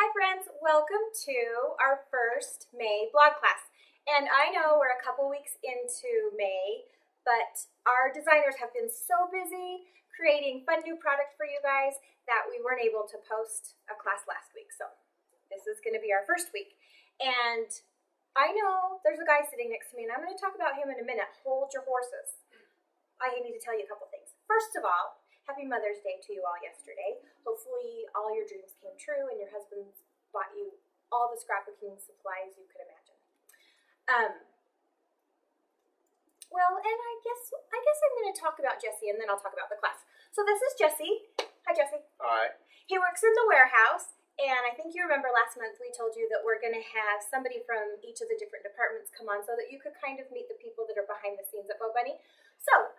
Hi friends, welcome to our first May blog class. And I know we're a couple weeks into May, but our designers have been so busy creating fun new product for you guys that we weren't able to post a class last week. So this is going to be our first week. And I know there's a guy sitting next to me and I'm going to talk about him in a minute. Hold your horses. I need to tell you a couple things. First of all, happy Mother's Day to you all yesterday. Hopefully all your dreams came true and your husband bought you all the scrapbooking supplies you could imagine. Well, and I guess I'm going to talk about Jesse and then I'll talk about the class. So this is Jesse. Hi, Jesse. Hi. He works in the warehouse, and I think you remember last month we told you that we're going to have somebody from each of the different departments come on so that you could kind of meet the people that are behind the scenes at Bo Bunny. So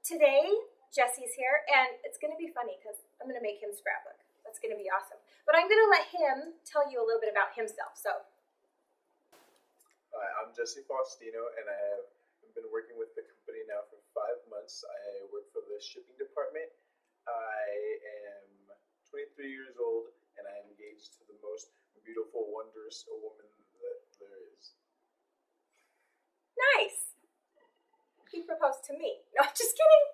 today, Jesse's here, and it's going to be funny because I'm going to make him scrapbook. That's going to be awesome. But I'm going to let him tell you a little bit about himself. So, Hi, I'm Jesse Faustino, and I have been working with the company now for 5 months. I work for the shipping department. I am 23 years old, and I am engaged to the most beautiful, wondrous woman that there is. nice. He proposed to me. No, just kidding.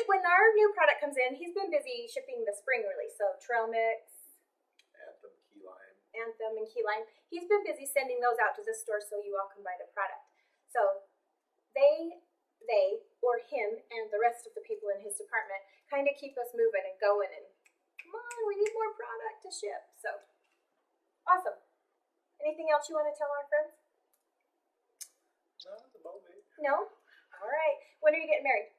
When our new product comes in, he's been busy shipping the spring release. So trail mix, Anthem, and Key Lime. He's been busy sending those out to the store so you all can buy the product. So they, or him, and the rest of the people in his department kind of keep us moving and going. And come on, we need more product to ship. So awesome. Anything else you want to tell our friends? Not at the moment. No? All right. When are you getting married?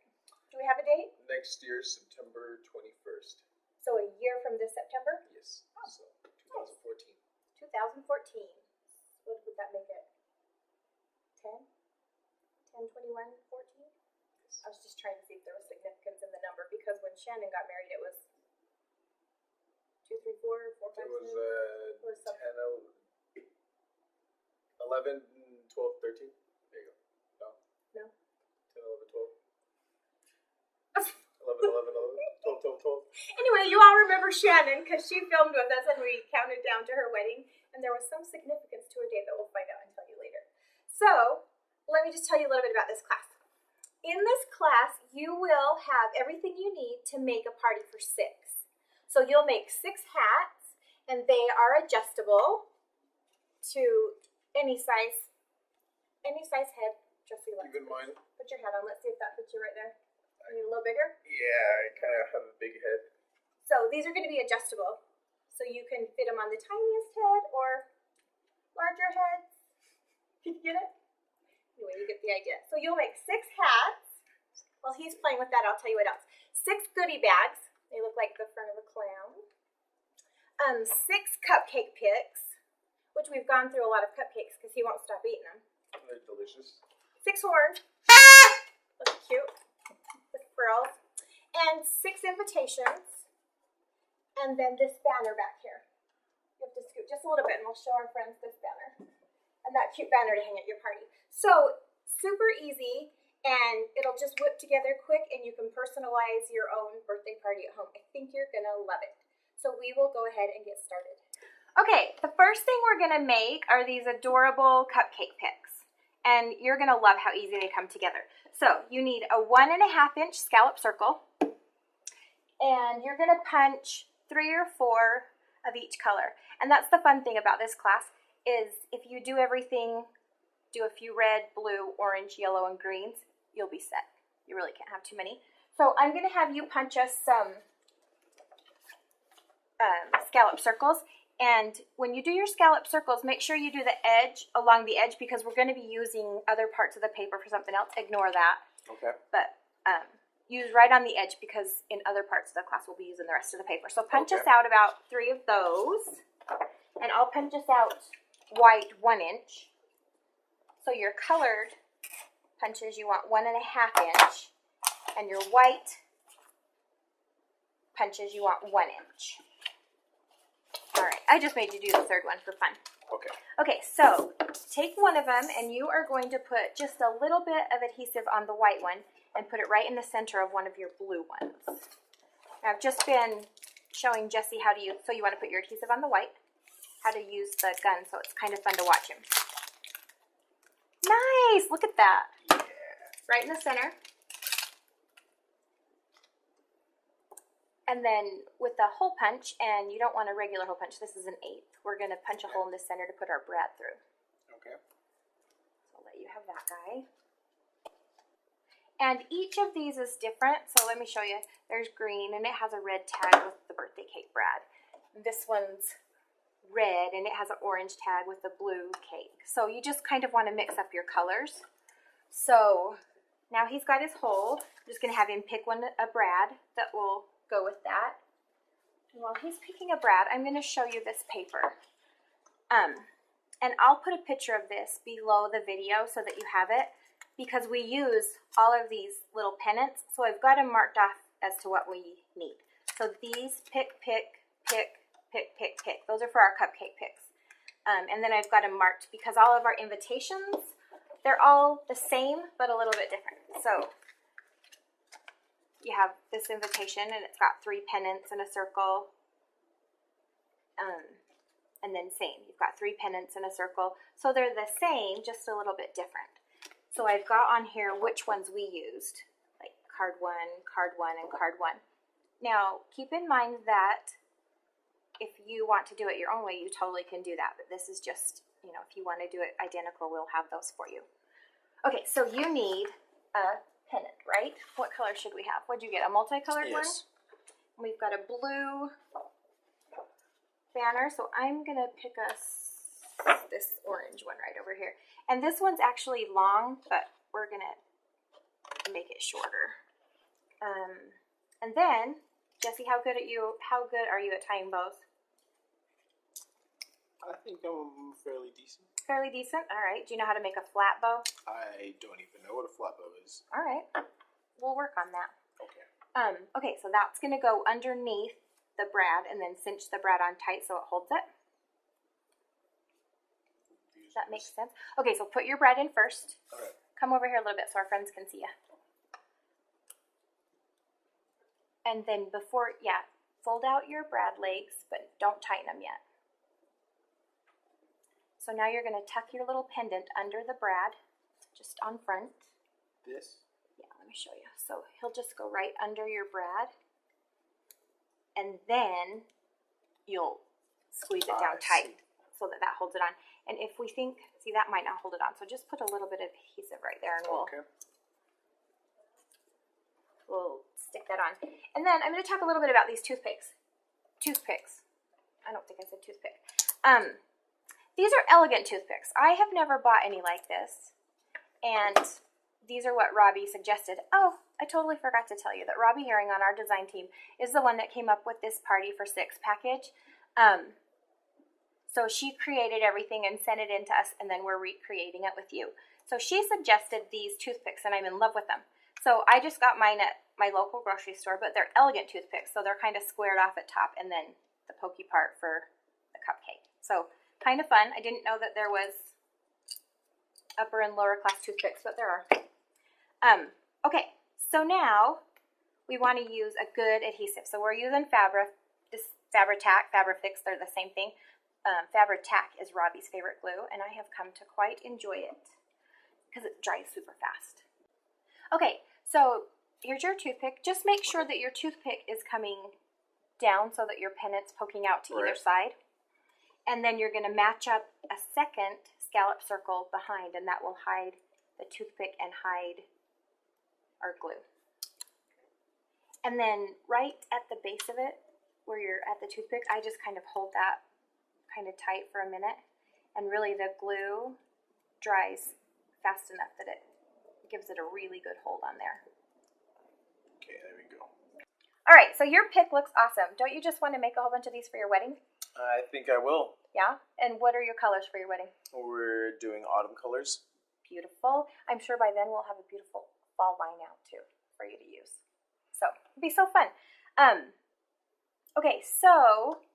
Do we have a date? Next year, September 21st. So a year from this September? Yes. Oh. So 2014. 2014. What would that make it? 10? 10, 21, 14? Yes. I was just trying to see if there was significance in the number because when Shannon got married, it was 2, 3, 4, 4, 5, It was 6, or something. 10, 11, 12, 13. There you go. No? 10, 11, 12. 11, 11, 11, 12, 12, 12. Anyway, you all remember Shannon because she filmed with us and we counted down to her wedding. And there was some significance to her date that we'll find out and tell you later. So, let me just tell you a little bit about this class. In this class, you will have everything you need to make a party for 6. So you'll make 6 hats, and they are adjustable to any size head. Jesse, let's Keep in mind. put your head on. Let's see if that fits you right there. You need a little bigger? Yeah, I kind of have a big head. So these are going to be adjustable. So you can fit them on the tiniest head or larger heads. Did you get it? Anyway, you get the idea. So you'll make 6 hats. While he's playing with that, I'll tell you what else. 6 goodie bags. They look like the front of a clown. 6 cupcake picks, which we've gone through a lot of cupcakes because he won't stop eating them. They're delicious. 6 horns. Looks cute. With frills. And 6 invitations. And then this banner back here. You have to scoot just a little bit and we'll show our friends this banner. And that cute banner to hang at your party. So, super easy, and it'll just whip together quick, and you can personalize your own birthday party at home. I think you're going to love it. So we will go ahead and get started. Okay, the first thing we're going to make are these adorable cupcake picks. And you're going to love how easy they come together. So, you need a 1.5-inch scallop circle, and you're going to punch 3 or 4 of each color. And that's the fun thing about this class is if you do everything, do a few red, blue, orange, yellow, and greens, you'll be set. You really can't have too many. So I'm going to have you punch us some scallop circles. And when you do your scallop circles, make sure you do the edge along the edge because we're going to be using other parts of the paper for something else. Ignore that. Okay. But use right on the edge because in other parts of the class we'll be using the rest of the paper. So punch us out about 3 of those. And I'll punch us out white 1 inch. So your colored punches you want 1.5 inch. And your white punches you want 1 inch. Alright, I just made you do the third one for fun. Okay. Okay, so take one of them and you are going to put just a little bit of adhesive on the white one and put it right in the center of one of your blue ones. I've just been showing Jesse how to use, so you want to put your adhesive on the white, how to use the gun, so it's kind of fun to watch him. Nice! Look at that. Yeah. Right in the center. And then with the hole punch, and you don't want a regular hole punch, this is an 1/8. We're going to punch a hole in the center to put our brad through. Okay. So I'll let you have that guy. And each of these is different, so let me show you. There's green, and it has a red tag with the birthday cake brad. This one's red, and it has an orange tag with the blue cake. So you just kind of want to mix up your colors. So now he's got his hole. I'm just going to have him pick a brad that will go with that. And while he's picking a brad, I'm going to show you this paper. And I'll put a picture of this below the video so that you have it, because we use all of these little pennants. So I've got them marked off as to what we need. So these pick. Those are for our cupcake picks. And then I've got them marked because all of our invitations, they're all the same, but a little bit different. So you have this invitation, and it's got 3 pennants in a circle. And then same, you've got 3 pennants in a circle. So they're the same, just a little bit different. So I've got on here which ones we used, like card 1, and card 1. Now, keep in mind that if you want to do it your own way, you totally can do that. But this is just, you know, if you want to do it identical, we'll have those for you. Okay, so you need a pennant, right? What color should we have? What'd you get, a multicolored one? Yes. We've got a blue banner, so I'm going to pick us this orange one right over here. And this one's actually long, but we're going to make it shorter. And then, Jesse, how good are you at tying bows? I think I'm fairly decent. Fairly decent? All right. Do you know how to make a flat bow? I don't even know what a flat bow is. All right. We'll work on that. Okay. Okay, so that's going to go underneath the brad and then cinch the brad on tight so it holds it. Does that make sense? Okay, so put your brad in first. All right. Come over here a little bit so our friends can see you. And then fold out your brad legs, but don't tighten them yet. So now you're going to tuck your little pendant under the brad, just on front. This? Yeah, let me show you. So he'll just go right under your brad, and then you'll squeeze it down tight so that holds it on. And if we think, see, that might not hold it on, so just put a little bit of adhesive right there, and we'll stick that on. And then I'm going to talk a little bit about these toothpicks. I don't think I said toothpick. These are elegant toothpicks. I have never bought any like this, and these are what Robbie suggested. Oh, I totally forgot to tell you that Robbie Herring on our design team is the one that came up with this Party for 6 package. So she created everything and sent it in to us, and then we're recreating it with you. So she suggested these toothpicks, and I'm in love with them. So I just got mine at my local grocery store, but they're elegant toothpicks, so they're kind of squared off at top, and then the pokey part for the cupcake. So kind of fun. I didn't know that there was upper and lower class toothpicks, but there are. Okay, so now we want to use a good adhesive. So we're using Fabri-Tac, Fabri-Fix, they're the same thing. Fabri-Tac is Robbie's favorite glue, and I have come to quite enjoy it because it dries super fast. Okay, so here's your toothpick. Just make sure that your toothpick is coming down so that your pennant's poking out to either side. And then you're going to match up a second scallop circle behind, and that will hide the toothpick and hide our glue. And then right at the base of it, where you're at the toothpick, I just kind of hold that kind of tight for a minute, and really the glue dries fast enough that it gives it a really good hold on there. Okay, there we go. All right, so your pick looks awesome. Don't you just want to make a whole bunch of these for your wedding? I think I will. Yeah? And what are your colors for your wedding? We're doing autumn colors. Beautiful. I'm sure by then we'll have a beautiful fall line out too for you to use. So it'll be so fun. Okay, so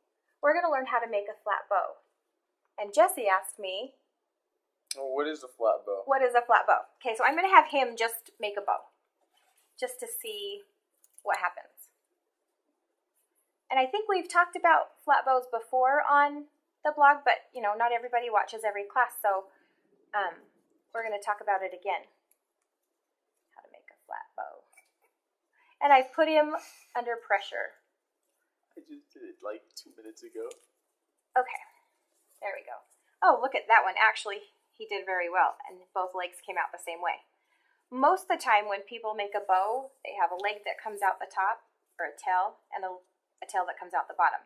we're going to learn how to make a flat bow. And Jesse asked me, What is a flat bow? what is a flat bow? Okay, so I'm going to have him just make a bow, just to see what happens. And I think we've talked about flat bows before on the blog, but you know, not everybody watches every class, so we're going to talk about it again. How to make a flat bow. And I've put him under pressure. I just did it like 2 minutes ago. Okay, there we go. Oh, look at that one. Actually, he did very well, and both legs came out the same way. Most of the time when people make a bow, they have a leg that comes out the top, or a tail, and a tail that comes out the bottom.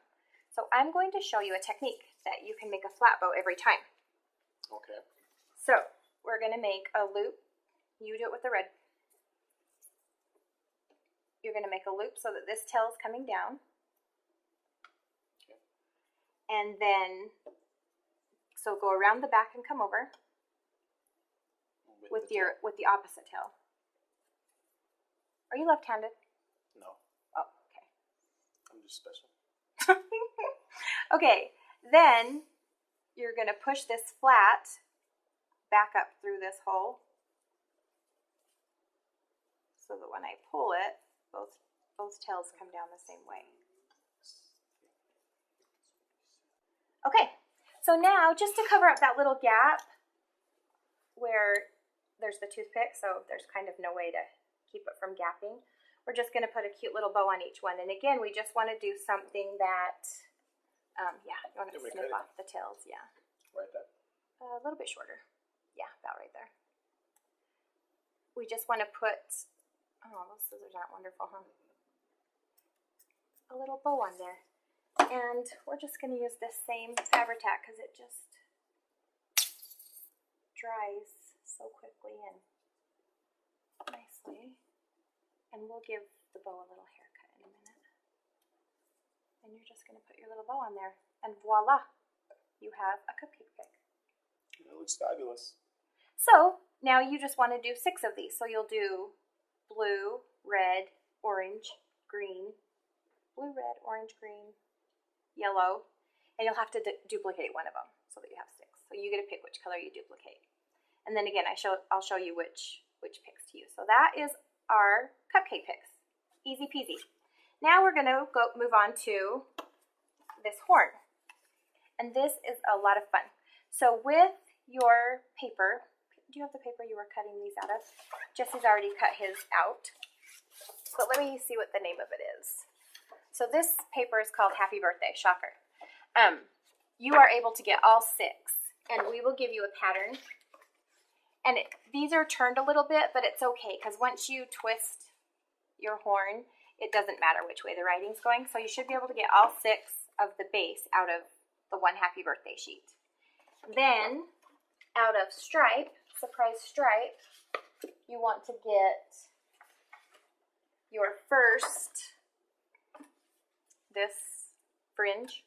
So I'm going to show you a technique that you can make a flat bow every time. Okay. So we're going to make a loop. You do it with the red. You're going to make a loop so that this tail is coming down. Okay. And then, so go around the back and come over with the opposite tail. Are you left-handed? No. Oh, okay. I'm just special. Okay, then you're going to push this flat back up through this hole so that when I pull it, both tails come down the same way. Okay, so now just to cover up that little gap where there's the toothpick, so there's kind of no way to keep it from gapping, we're just going to put a cute little bow on each one. And again, we just want to do something that, yeah, you want to snip off the tails, yeah. Right there? A little bit shorter. Yeah, about right there. We just want to put, oh, those scissors aren't wonderful, huh? A little bow on there. And we're just going to use this same Fabri-Tac because it just dries so quickly and nicely. And we'll give the bow a little haircut in a minute. And you're just going to put your little bow on there. And voila, you have a cupcake pick. It looks fabulous. So now you just want to do 6 of these. So you'll do blue, red, orange, green, blue, red, orange, green, yellow, and you'll have to duplicate one of them so that you have 6. So you get to pick which color you duplicate. And then again, I'll show you which picks to use. So that is our cupcake picks. Easy peasy. Now we're going to move on to this horn. And this is a lot of fun. So with your paper, do you have the paper you were cutting these out of? Jesse's already cut his out. But let me see what the name of it is. So this paper is called Happy Birthday, shocker. You are able to get all 6, and we will give you a pattern. And these are turned a little bit, but it's okay, because once you twist your horn, it doesn't matter which way the writing's going. So you should be able to get all 6 of the base out of the one Happy Birthday sheet. Then, out of stripe, surprise stripe, you want to get your first, this fringe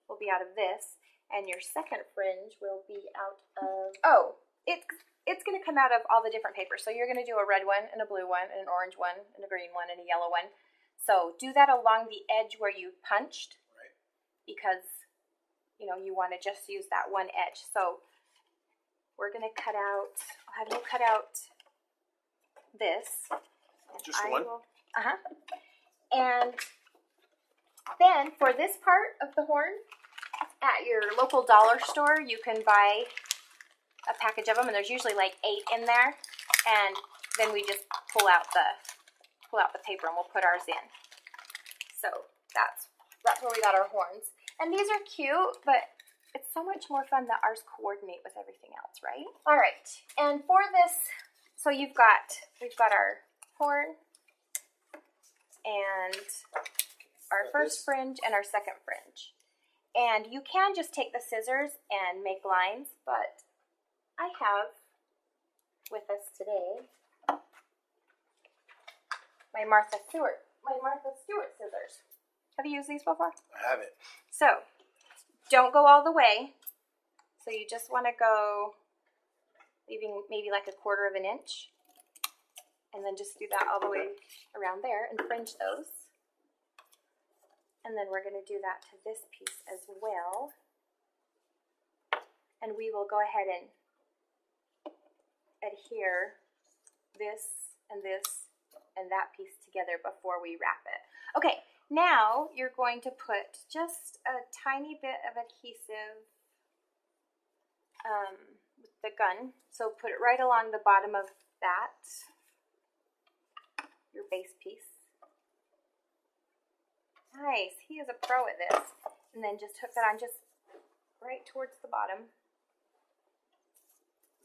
will be out of this, and your second fringe will be out of, oh, it's going to come out of all the different papers. So you're going to do a red one, and a blue one, and an orange one, and a green one, and a yellow one. So do that along the edge where you punched, right? Because, you know, you want to just use that one edge. So we're going to cut out, I'll have you cut out this. Just one? And then for this part of the horn, at your local dollar store, you can buy a package of them, and there's usually like 8 in there. And then we just pull out the paper and we'll put ours in. So that's where we got our horns. And these are cute, but it's so much more fun that ours coordinate with everything else, right? All right, and for this, so we've got our horn and our first fringe and our second fringe. And you can just take the scissors and make lines, but I have with us today my Martha Stewart scissors. Have you used these before? I haven't. So, don't go all the way. So you just want to go leaving maybe like 1/4 of an inch. And then just do that all the way around there and fringe those. And then we're going to do that to this piece as well. And we will go ahead and adhere this and that piece together before we wrap it. Okay, Now you're going to put just a tiny bit of adhesive with the gun. So put it right along the bottom of that, your base piece. Nice, he is a pro at this. And then just hook that on just right towards the bottom.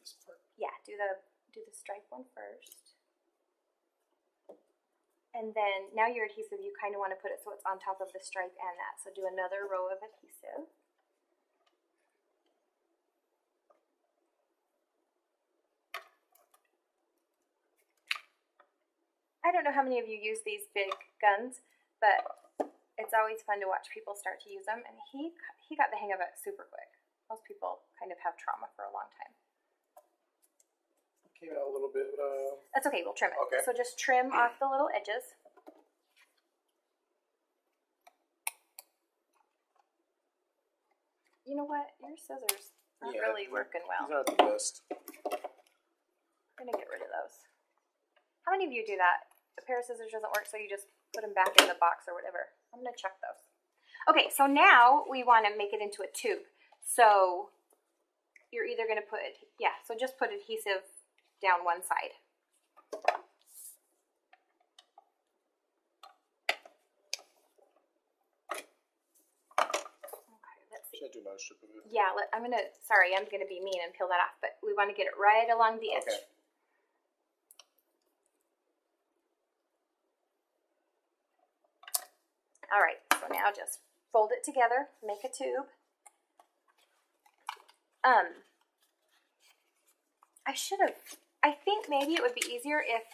This part. Yeah, do the stripe one first. And then now your adhesive, you kind of want to put it so it's on top of the stripe and that. So do another row of adhesive. I don't know how many of you use these big guns, but it's always fun to watch people start to use them. And he got the hang of it super quick. Most people kind of have trauma for a long time. Came out a little bit. That's okay, we'll trim it. Okay. So just trim off the little edges. You know what? Your scissors aren't really working well. These aren't the best. I'm gonna get rid of those. How many of you do that? A pair of scissors doesn't work, so you just put them back in the box or whatever. I'm gonna check those. Okay, so now we want to make it into a tube. So you're either gonna put, so just put adhesive down one side. Okay, let's see. Should I do another strip of it? Yeah, I'm gonna be mean and peel that off, but we want to get it right along the edge. Okay. All right, so now just fold it together, make a tube. I think maybe it would be easier if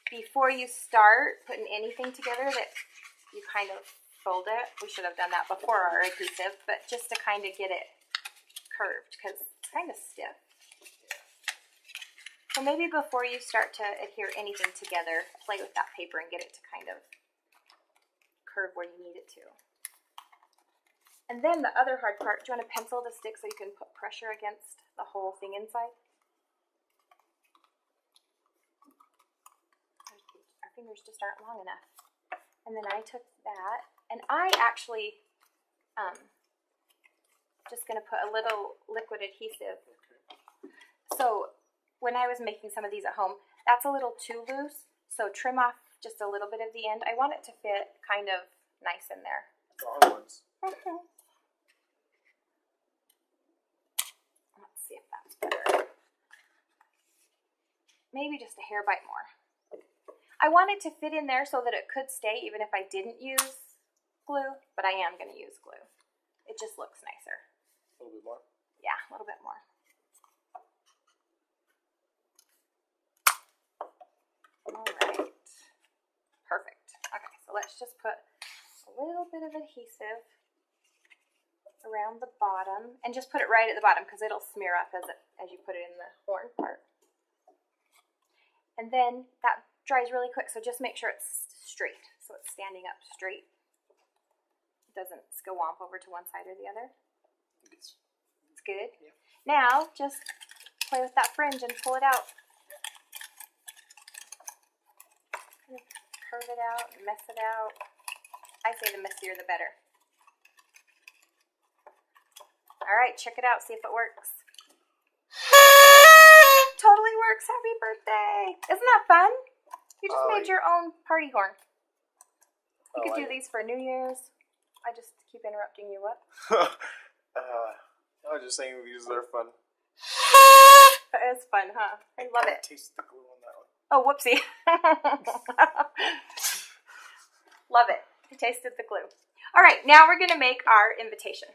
before you start putting anything together that you kind of fold it. We should have done that before our adhesive, but just to kind of get it curved because it's kind of stiff. So maybe before you start to adhere anything together, play with that paper and get it to kind of curve where you need it to. And then the other hard part, do you want to pencil the stick so you can put pressure against the whole thing inside? Our fingers just aren't long enough. And then I took that, and I actually just going to put a little liquid adhesive. Okay. So when I was making some of these at home, that's a little too loose, so trim off just a little bit of the end. I want it to fit kind of nice in there. Long ones. Let's see if that's better. Maybe just a hair bite more. I want it to fit in there so that it could stay even if I didn't use glue, but I am going to use glue. It just looks nicer. A little bit more? Yeah, a little bit more. All right. Perfect. Okay, so let's just put a little bit of adhesive around the bottom and just put it right at the bottom because it'll smear up as you put it in the horn part. And then that dries really quick, so just make sure it's straight, so it's standing up straight. It doesn't skawomp over to one side or the other. It's good. Yeah. Now just play with that fringe and pull it out. Kind of curve it out and mess it out. I say the messier the better. All right, check it out, see if it works. Totally works. Happy birthday. Isn't that fun? You just made your own party horn. You could do these for New Year's. I just keep interrupting you. What? I was just saying these are fun. That is fun, huh? I love it. Taste the glue on that one. Oh, whoopsie. Love it. I tasted the glue. All right, now we're going to make our invitation.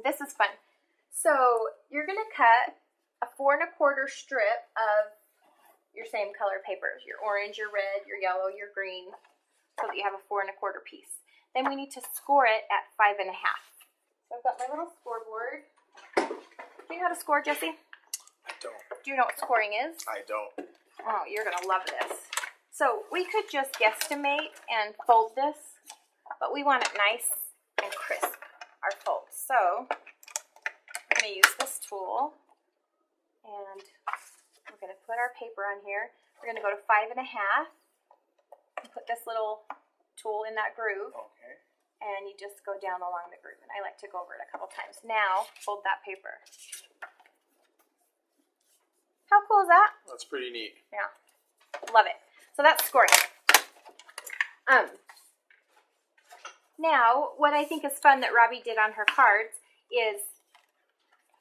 This is fun. So you're going to cut a 4 1/4 strip of your same color papers, your orange, your red, your yellow, your green, so that you have a 4 1/4 piece. Then we need to score it at 5 1/2. So I've got my little scoreboard. Do you know how to score, Jesse? I don't. Do you know what scoring is? I don't. Oh, you're going to love this. So we could just guesstimate and fold this, but we want it nice and crisp, our folds. So I'm going to use this tool, and we're going to put our paper on here. We're going to go to 5 1/2 and put this little tool in that groove. Okay. And you just go down along the groove. And I like to go over it a couple times. Now, fold that paper. How cool is that? That's pretty neat. Yeah. Love it. So that's scoring. Now, what I think is fun that Robbie did on her cards is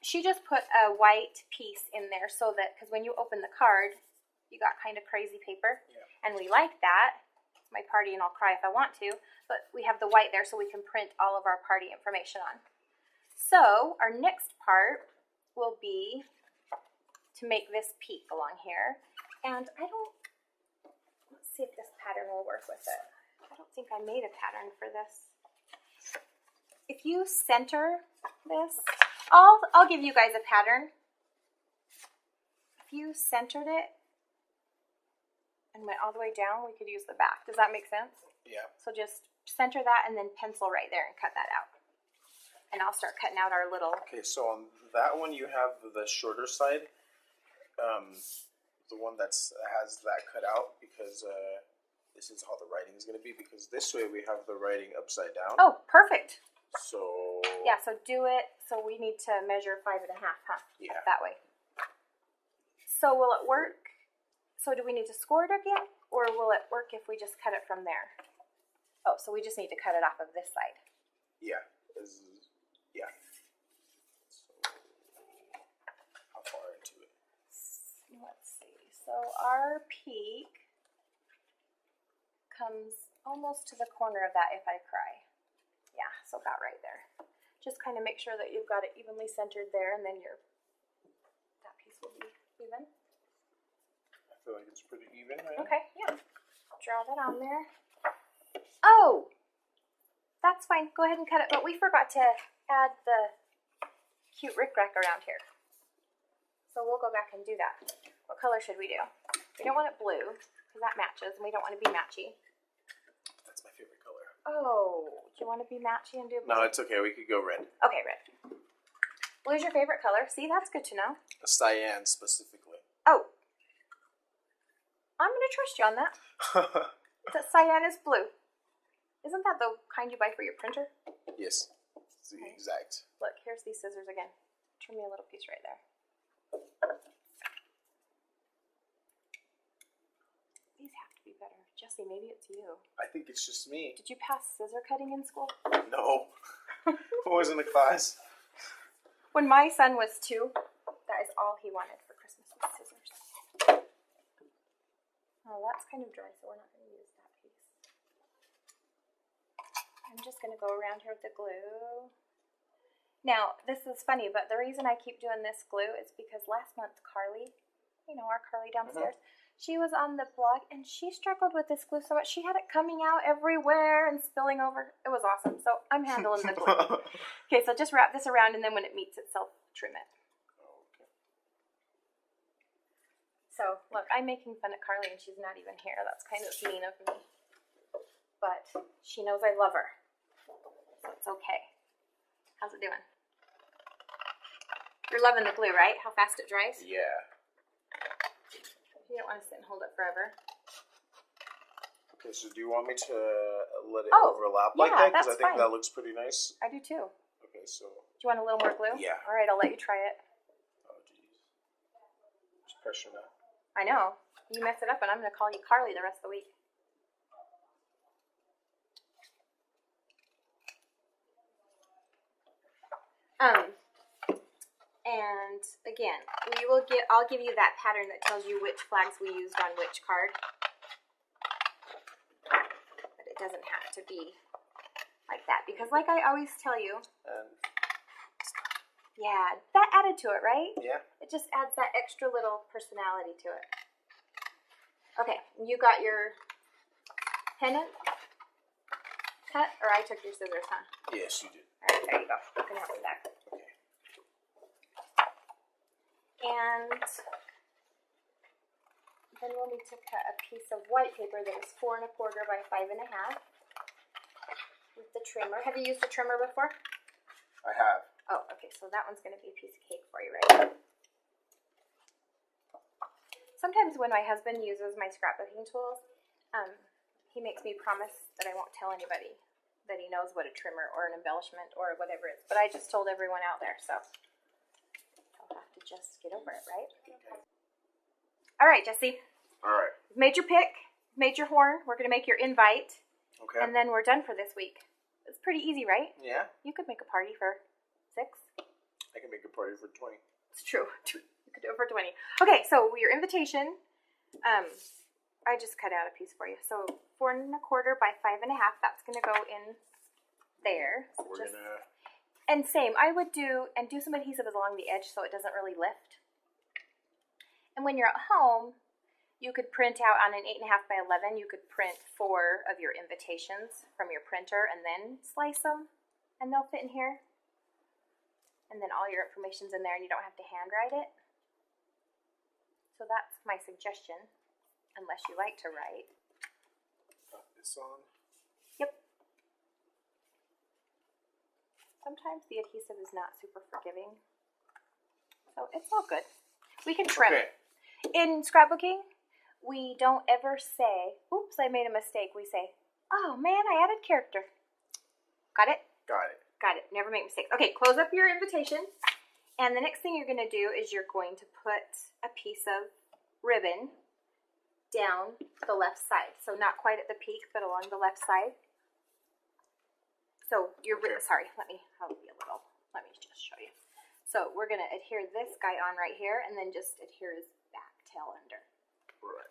she just put a white piece in there so that, because when you open the card, you got kind of crazy paper. Yeah. And we like that. My party, and I'll cry if I want to, but we have the white there so we can print all of our party information on. So our next part will be to make this peak along here. And let's see if this pattern will work with it. I don't think I made a pattern for this. If you center this, I'll give you guys a pattern. If you centered it and went all the way down, we could use the back. Does that make sense? Yeah. So just center that and then pencil right there and cut that out. And I'll start cutting out our little... Okay, so on that one you have the shorter side, the one has that cut out because this is how the writing is going to be, because this way we have the writing upside down. Oh, perfect. So... Yeah, so do it. So we need to measure 5.5, huh? Yeah. That way. So will it work? So do we need to score it again? Or will it work if we just cut it from there? Oh, so we just need to cut it off of this side. Yeah. Yeah. So, how far into it? Let's see. So our peak comes almost to the corner of that if I cry. Yeah, so about right there. Just kind of make sure that you've got it evenly centered there, and then that piece will be even. I feel like it's pretty even, right? Okay, yeah. Draw that on there. Oh! That's fine. Go ahead and cut it. But we forgot to add the cute rickrack around here. So we'll go back and do that. What color should we do? We don't want it blue, because that matches, and we don't want to be matchy. That's my favorite color. Oh, do you want to be matchy and do blue? No, it's okay. We could go red. Okay, red. Blue's your favorite color. See, that's good to know. A cyan specifically. Oh. I'm going to trust you on that. That cyan is blue. Isn't that the kind you buy for your printer? Yes. It's the exact. Look, here's these scissors again. Trim me a little piece right there. These have to be better. Jesse, maybe it's you. I think it's just me. Did you pass scissor cutting in school? No. I was in the class. When my son was 2, that is all he wanted for Christmas was scissors. Oh, that's kind of dry, so we're not going to use that piece. I'm just going to go around here with the glue. Now, this is funny, but the reason I keep doing this glue is because last month Carly, our Carly downstairs, she was on the blog and she struggled with this glue so much. She had it coming out everywhere and spilling over. It was awesome. So I'm handling the glue. Okay, so just wrap this around and then when it meets itself, trim it. Okay. So, look, I'm making fun of Carly and she's not even here. That's kind of mean of me. But she knows I love her. So it's okay. How's it doing? You're loving the glue, right? How fast it dries? Yeah. You don't want to sit and hold it forever. Okay, so do you want me to let it Oh, overlap yeah, like that? Because I that's think fine. that looks pretty nice. I do too. Okay, so... Do you want a little more glue? Yeah. All right, I'll let you try it. Oh, jeez. There's pressure now. I know. You mess it up and I'm going to call you Carly the rest of the week. And again, I'll give you that pattern that tells you which flags we used on which card. But it doesn't have to be like that because like I always tell you, And yeah, that added to it, right? yeah. It just adds that extra little personality to it. Okay, you got your pennant cut, or I took your scissors, huh? Yes, you did. All right, there you go. You can have them back. Okay. And then we'll need to cut a piece of white paper that is 4 1/4 by 5 1/2 with the trimmer. Have you used a trimmer before? I have. Oh, okay, so that one's going to be a piece of cake for you, right? Sometimes when my husband uses my scrapbooking tools, he makes me promise that I won't tell anybody that he knows what a trimmer or an embellishment or whatever it is. But I just told everyone out there, so I'll have to just get over it, right? Okay. All right, Jesse. All right. You've made your pick, made your horn. We're going to make your invite, Okay. and then we're done for this week. It's pretty easy, right? Yeah. You could make a party for 6. I can make a party for 20. It's true. You could do it for 20. Okay, so your invitation, I just cut out a piece for you. So 4 1/4 by 5 1/2. That's going to go in there. So We're gonna. And same, I would do some adhesive along the edge so it doesn't really lift. And when you're at home, you could print out on an 8 1/2 by 11. You could print 4 of your invitations from your printer and then slice them, and they'll fit in here. And then all your information's in there, and you don't have to handwrite it. So that's my suggestion, unless you like to write. Got this on. Yep. Sometimes the adhesive is not super forgiving, so it's all good. We can trim Okay. it. In scrapbooking, we don't ever say, oops, I made a mistake. We say, oh man, I added character. Got it? Got it. Got it. Never make mistakes. Okay, close up your invitation. And the next thing you're going to do is you're going to put a piece of ribbon down the left side. So not quite at the peak, but along the left side. So you're, Okay. sorry, let me just show you. So we're going to adhere this guy on right here and then just adhere his back tail under. Right.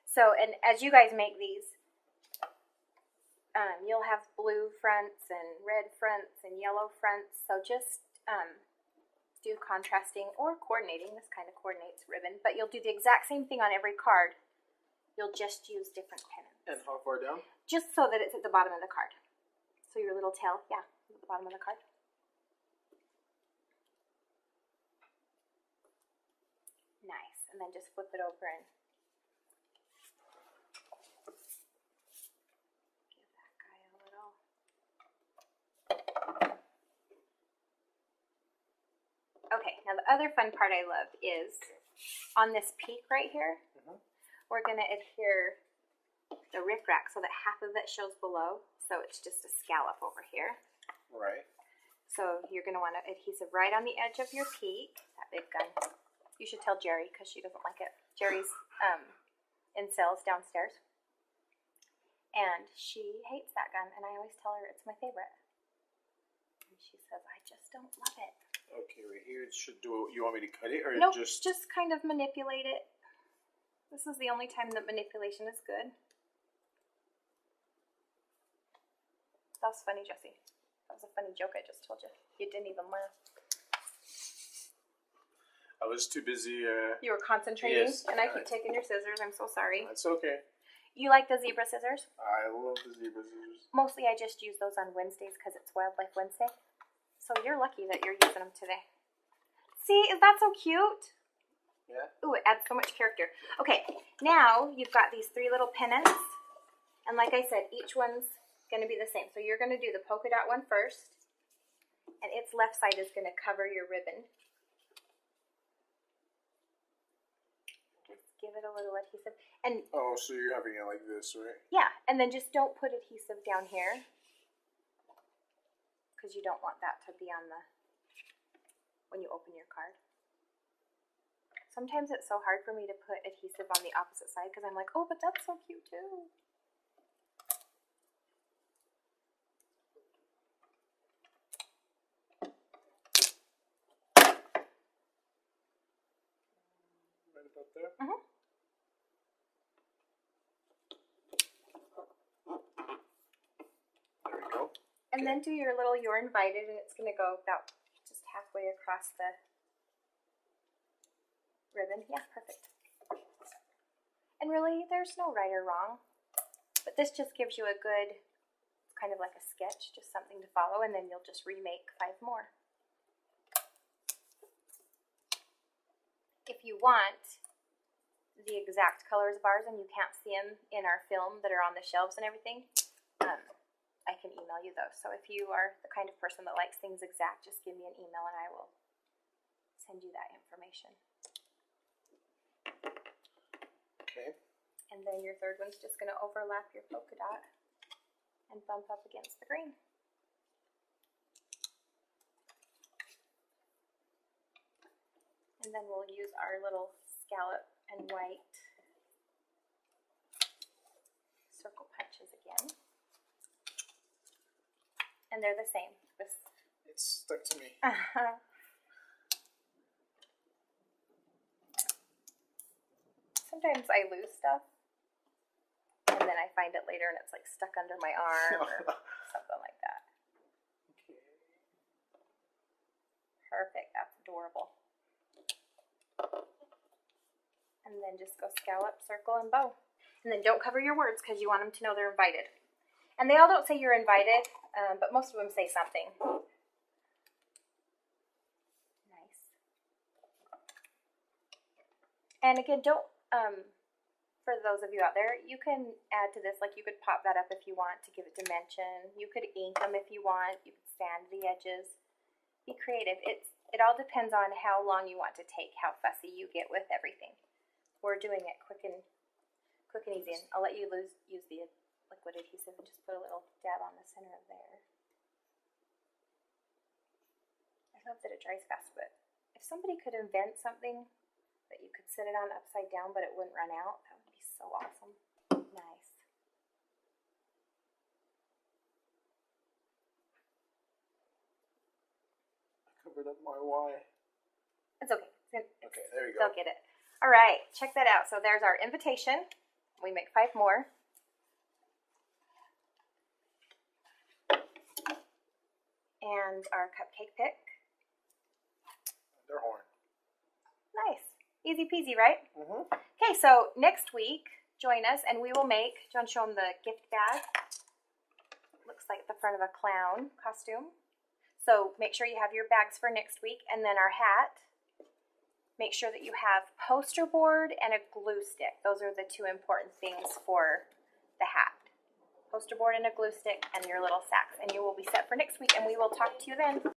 So, and as you guys make these, you'll have blue fronts and red fronts and yellow fronts. So just do contrasting or coordinating. This kind of coordinates ribbon, but you'll do the exact same thing on every card. You'll just use different pennants. And how far down? Just so that it's at the bottom of the card. So your little tail, yeah, at the bottom of the card. Nice. And then just flip it over and give that guy a little. Okay, now the other fun part I love is on this peak right here, we're going to adhere the rickrack so that half of it shows below. So it's just a scallop over here. Right. So you're going to want to adhesive right on the edge of your peak. That big gun. You should tell Jerry because she doesn't like it. Jerry's in cells downstairs. And she hates that gun. And I always tell her it's my favorite. And she says, I just don't love it. Okay, right here it should do. You want me to cut it or Nope, just? just kind of manipulate it. This is the only time that manipulation is good. That was funny, Jesse. That was a funny joke I just told you. You didn't even laugh. I was too busy. You were concentrating, Yes, and I keep taking your scissors. I'm so sorry. That's okay. You like the zebra scissors? I love the zebra scissors. Mostly I just use those on Wednesdays because it's Wildlife Wednesday. So you're lucky that you're using them today. See, is that so cute? Yeah. Ooh, it adds so much character. Okay, now you've got these 3 little pennants. And like I said, each one's going to be the same. So you're going to do the polka dot one first. And its left side is going to cover your ribbon. Just give it a little adhesive. And Oh, so you're having it like this, right? yeah, and then just don't put adhesive down here. Because you don't want that to be on the, when you open your card. Sometimes it's so hard for me to put adhesive on the opposite side because I'm like, oh, but that's so cute too. Right about there? Mm-hmm. There we go. And then do your little you're invited, and it's going to go about just halfway across the ribbon. Yeah, perfect. And really, there's no right or wrong. But this just gives you a good, kind of like a sketch, just something to follow, and then you'll just remake 5 more. If you want the exact colors of ours and you can't see them in our film that are on the shelves and everything, I can email you those. So if you are the kind of person that likes things exact, just give me an email and I will send you that information. Okay. And And then your third one's just going to overlap your polka dot and bump up against the green. And then we'll use our little scallop and white circle punches again. And they're the same. It's stuck to me. Sometimes I lose stuff, and then I find it later and it's like stuck under my arm or something like that. Okay. Perfect, that's adorable. And then just go scallop, circle, and bow. And then don't cover your words because you want them to know they're invited. And they all don't say you're invited, but most of them say something. Nice. And again, don't, for those of you out there, you can add to this, like you could pop that up if you want to give it dimension. You could ink them if you want. You could sand the edges. Be creative. It all depends on how long you want to take, how fussy you get with everything. We're doing it quick and easy. And I'll let you use the liquid adhesive and just put a little dab on the center of there. I hope that it dries fast, but if somebody could invent something that you could sit it on upside down but it wouldn't run out, that would be so awesome. Nice. I covered up my Y. It's okay. Okay, there you go. They'll get it. All right, check that out. So there's our invitation. We make 5 more. And our cupcake pick. Their horn. Nice. Easy peasy, right? Mm-hmm. Okay, so next week, join us and we will make, do you want to show them the gift bag? Looks like the front of a clown costume. So make sure you have your bags for next week. And then our hat. Make sure that you have poster board and a glue stick. Those are the 2 important things for the hat. Poster board and a glue stick and your little sacks. And you will be set for next week and we will talk to you then.